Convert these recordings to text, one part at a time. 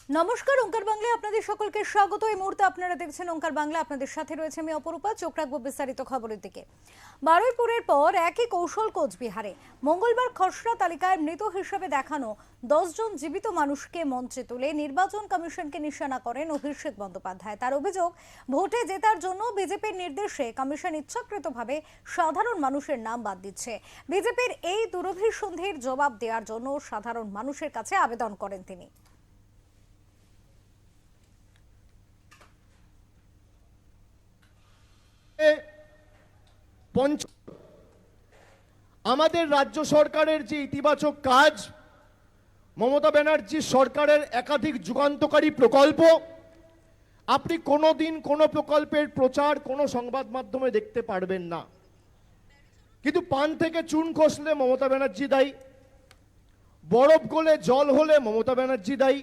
নমস্কার, ওঙ্কার বাংলায় আপনাদের সকলকে স্বাগত। এই মুহূর্তে আপনারা দেখছেন ওঙ্কার বাংলা। আপনাদের সাথে রয়েছে আমি অপরূপা। চোখ রাখবো বিস্তারিত খবরের দিকে। বারুইপুরের পর একই কৌশল কোচবিহারে। মঙ্গলবার খসড়া তালিকায় মৃত হিসেবে দেখানো 10 জন জীবিত মানুষকে মঞ্চে তুলে নির্বাচন কমিশনকে নিশানা করেন অভিষেক বন্দ্যোপাধ্যায়। তার অভিযোগ, ভোটে জেতার জন্য বিজেপির নির্দেশে কমিশন ইচ্ছাকৃতভাবে সাধারণ মানুষের নাম বাদ দিচ্ছে। বিজেপির এই দুরভিসন্ধির জবাব দেওয়ার জন্য সাধারণ মানুষের কাছে আবেদন করেন তিনি। আমাদের রাজ্য সরকারের যে ইতিবাচক কাজ, মমতা ব্যানার্জি সরকারের একাধিক যুগান্তকারী প্রকল্প, আপনি কোনোদিন কোনো প্রকল্পের প্রচার কোনো সংবাদ মাধ্যমে দেখতে পারবেন না। কিন্তু পান থেকে চুন খসলে মমতা ব্যানার্জি দায়ী, বরফ গলে জল হলে মমতা ব্যানার্জি দায়ী,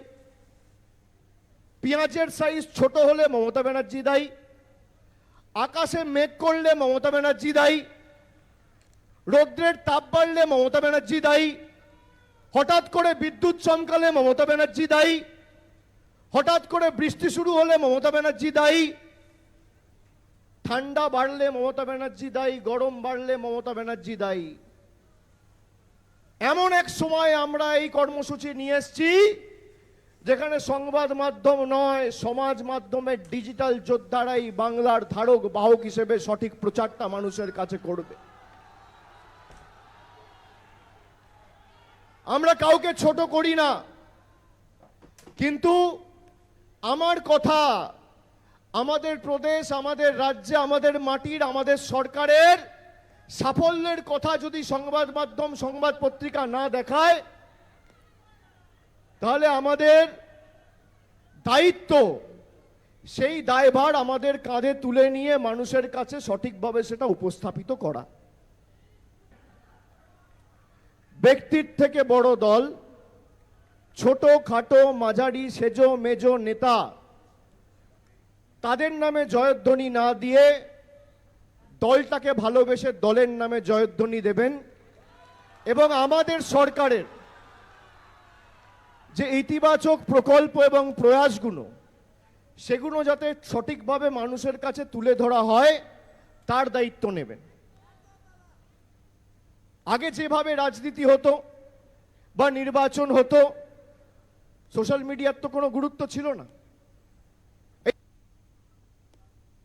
পেঁয়াজের সাইজ ছোট হলে মমতা ব্যানার্জি দায়ী, আকাশে মেঘ করলে মমতা ব্যানার্জি দায়ী, রৌদ্রের তাপ বাড়লে মমতা ব্যানার্জি দায়ী, হঠাৎ করে বিদ্যুৎ চমকালে মমতা ব্যানার্জি দায়ী, হঠাৎ করে বৃষ্টি শুরু হলে মমতা ব্যানার্জি দায়ী, ঠান্ডা বাড়লে মমতা ব্যানার্জি দায়ী, গরম বাড়লে মমতা ব্যানার্জি দায়ী। এমন এক সময় আমরা এই কর্মসূচি নিয়ে এসেছি যেখানে সংবাদ মাধ্যম নয়, সমাজ মাধ্যমের ডিজিটাল যোদ্ধারাই বাংলার ধারক বাহক হিসেবে সঠিক প্রচারটা মানুষের কাছে করবে। আমরা কাউকে ছোট করি না, কিন্তু আমার কথা, আমাদের প্রদেশ, আমাদের রাজ্যে, আমাদের মাটির, আমাদের সরকারের সাফল্যের কথা যদি সংবাদ মাধ্যম, সংবাদ পত্রিকা না দেখায়, তাহলে আমাদের দায়িত্ব, সেই দায়ভার আমাদের কাঁধে তুলে নিয়ে মানুষের কাছে সঠিকভাবে সেটা উপস্থাপিত করা। ব্যক্তির থেকে বড় দল, ছোট খাটো মাঝারি সেজো মেজো নেতা, তাদের নামে জয়ধ্বনি না দিয়ে দলটাকে ভালোবেসে দলের নামে জয়ধ্বনি দেবেন এবং আমাদের সরকারের যে ইতিবাচক প্রকল্প এবং প্রয়াসগুলো, সেগুলো যাতে সঠিকভাবে মানুষের কাছে তুলে ধরা হয় তার দায়িত্ব নেবেন। আগে যেভাবে রাজনীতি হতো বা নির্বাচন হতো, সোশ্যাল মিডিয়ার তো কোনো গুরুত্ব ছিল না।